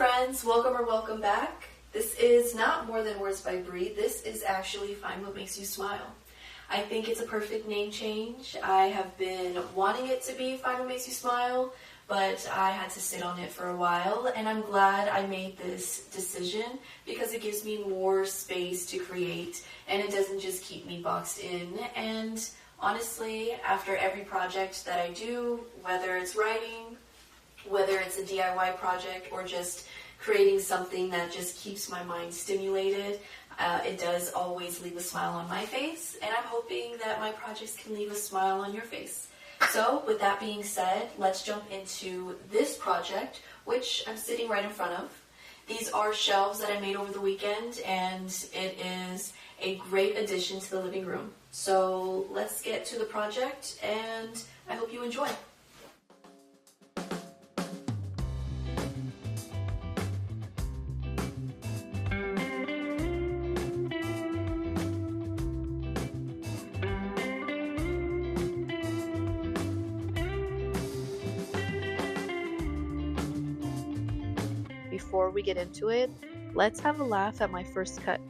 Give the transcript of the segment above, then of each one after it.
friends, welcome or welcome back. This is not More Than Words by Bree. This is actually Find What Makes You Smile. I think it's a perfect name change. I have been wanting it to be Find What Makes You Smile, but I had to sit on it for a while, and I'm glad I made this decision because it gives me more space to create, and it doesn't just keep me boxed in. And honestly, after every project that I do, whether it's writing, whether it's a DIY project, or just creating something that just keeps my mind stimulated, it does always leave a smile on my face, and I'm hoping that my projects can leave a smile on your face. So with that being said, let's jump into this project, which I'm sitting right in front of. These are shelves that I made over the weekend, and it is a great addition to the living room. So let's get to the project, and I hope you enjoy. Before we get into it, let's have a laugh at my first cut,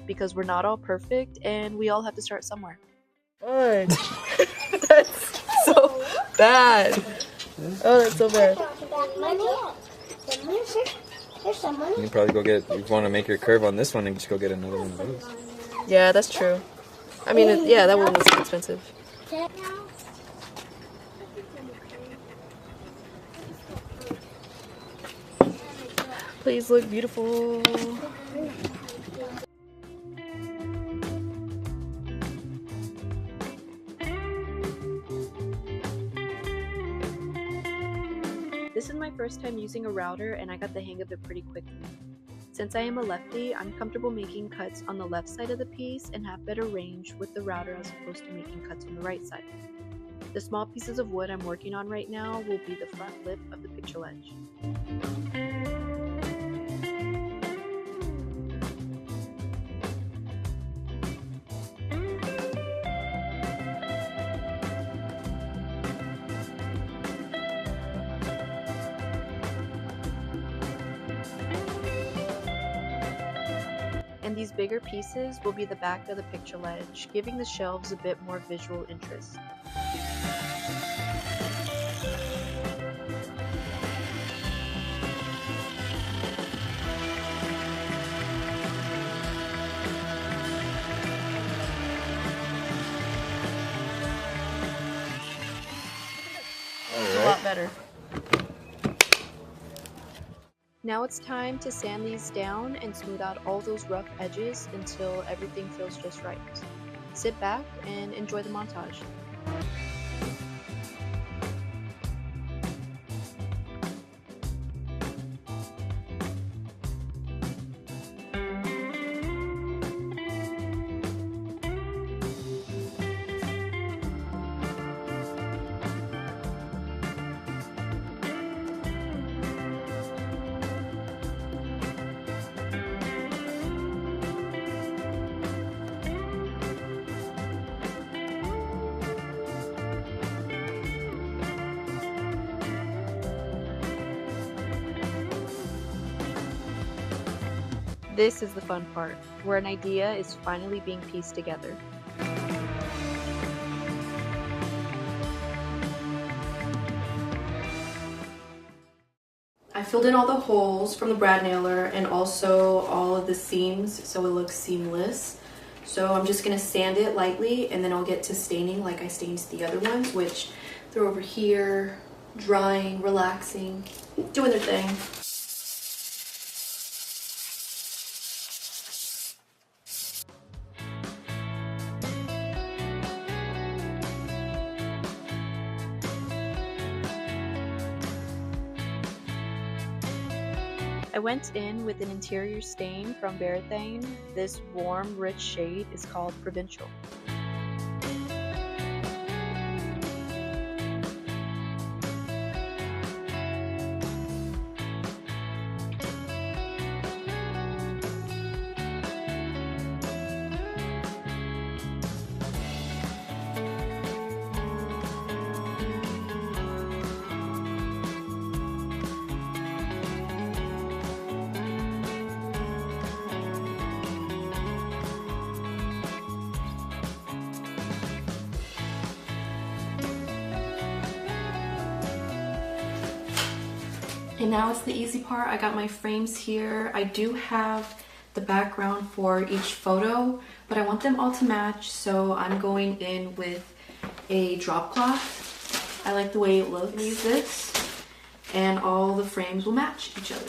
because we're not all perfect and we all have to start somewhere. God. That's so bad. Oh, that's so bad. You can probably go get, if you want to make your curve on this one, and just go get another one of those. Yeah, that's true. I mean, yeah, that one was expensive. Please look beautiful. This is my first time using a router, and I got the hang of it pretty quickly. Since I am a lefty, I'm comfortable making cuts on the left side of the piece and have better range with the router as opposed to making cuts on the right side. The small pieces of wood I'm working on right now will be the front lip of the picture ledge. And these bigger pieces will be the back of the picture ledge, giving the shelves a bit more visual interest. It's a lot better. Now it's time to sand these down and smooth out all those rough edges until everything feels just right. Sit back and enjoy the montage. This is the fun part, where an idea is finally being pieced together. I filled in all the holes from the brad nailer and also all of the seams so it looks seamless. So I'm just going to sand it lightly, and then I'll get to staining like I stained the other ones, which they're over here, drying, relaxing, doing their thing. I went in with an interior stain from Berethane. This warm, rich shade is called Provincial. And now it's the easy part. I got my frames here. I do have the background for each photo, but I want them all to match, so I'm going in with a drop cloth. I like the way it looks. Use this, and all the frames will match each other.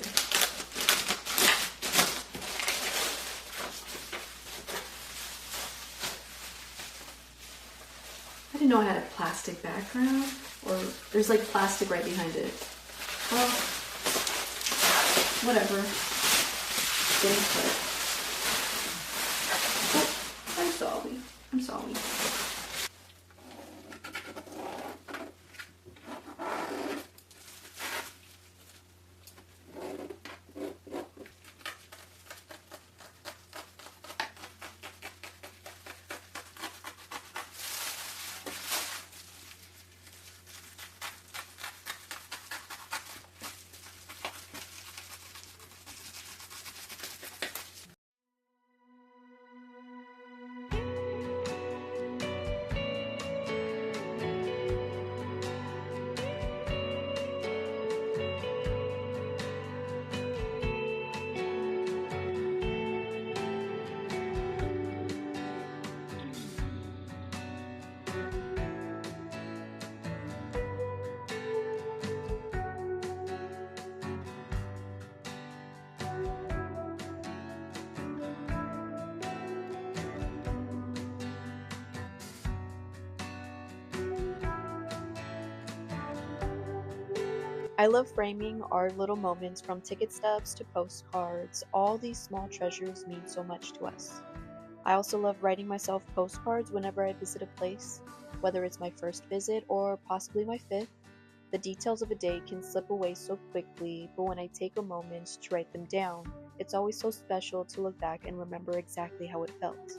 I didn't know I had a plastic background, or there's like plastic right behind it. Well, whatever. Didn't put. Oh, I'm sorry. I'm sorry. I love framing our little moments, from ticket stubs to postcards. All these small treasures mean so much to us. I also love writing myself postcards whenever I visit a place, whether it's my first visit or possibly my fifth. The details of a day can slip away so quickly, but when I take a moment to write them down, it's always so special to look back and remember exactly how it felt.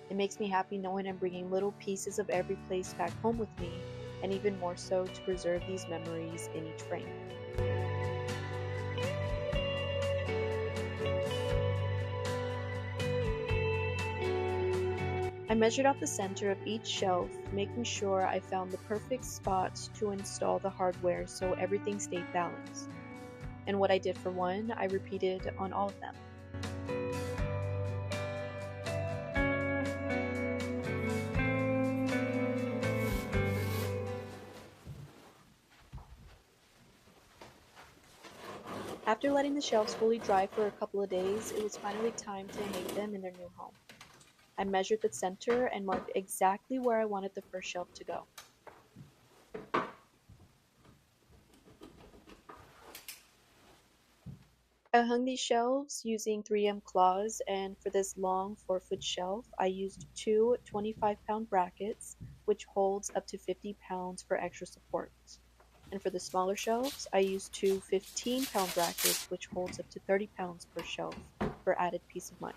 It makes me happy knowing I'm bringing little pieces of every place back home with me, and even more so to preserve these memories in each frame. I measured out the center of each shelf, making sure I found the perfect spot to install the hardware so everything stayed balanced. And what I did for one, I repeated on all of them. After letting the shelves fully dry for a couple of days, it was finally time to hang them in their new home. I measured the center and marked exactly where I wanted the first shelf to go. I hung these shelves using 3M claws, and for this long 4-foot shelf, I used two 25-pound brackets, which holds up to 50 pounds for extra support. And for the smaller shelves, I used two 15-pound brackets, which holds up to 30 pounds per shelf for added peace of mind.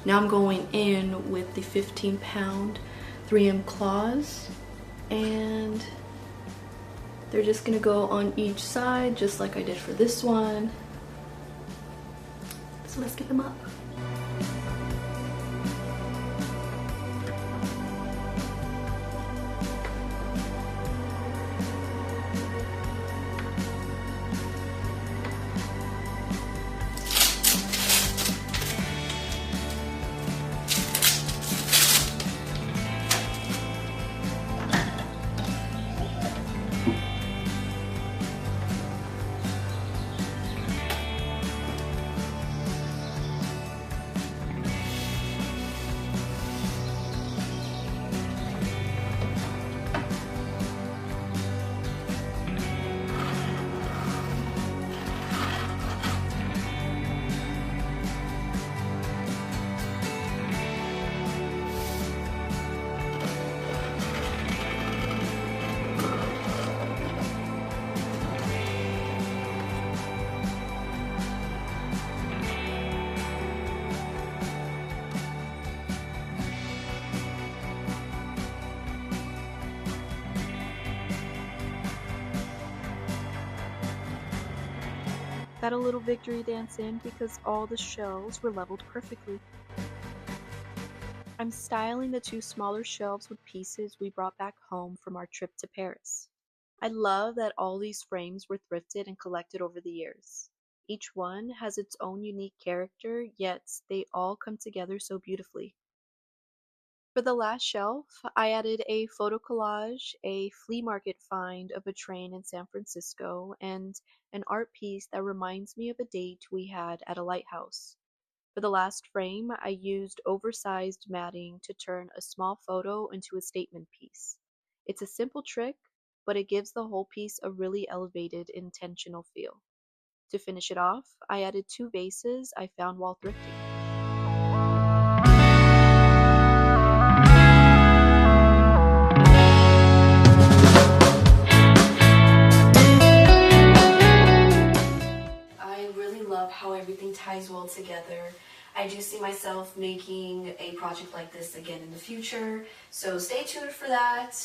Now I'm going in with the 15-pound 3M claws, and they're just gonna go on each side just like I did for this one. So let's get them up. Got a little victory dance in because all the shelves were leveled perfectly. I'm styling the 2 smaller shelves with pieces we brought back home from our trip to Paris. I love that all these frames were thrifted and collected over the years. Each one has its own unique character, yet they all come together so beautifully. For the last shelf, I added a photo collage, a flea market find of a train in San Francisco, and an art piece that reminds me of a date we had at a lighthouse. For the last frame, I used oversized matting to turn a small photo into a statement piece. It's a simple trick, but it gives the whole piece a really elevated, intentional feel. To finish it off, I added 2 vases I found while thrifting. I really love how everything ties well together. I do see myself making a project like this again in the future, so stay tuned for that.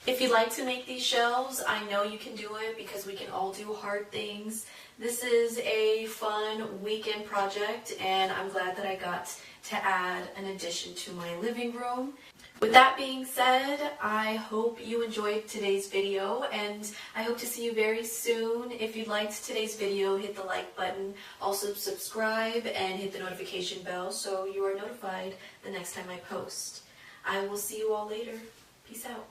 If you'd like to make these shelves, I know you can do it because we can all do hard things. This is a fun weekend project, and I'm glad that I got to add an addition to my living room. With that being said, I hope you enjoyed today's video, and I hope to see you very soon. If you liked today's video, hit the like button. Also subscribe and hit the notification bell so you are notified the next time I post. I will see you all later. Peace out.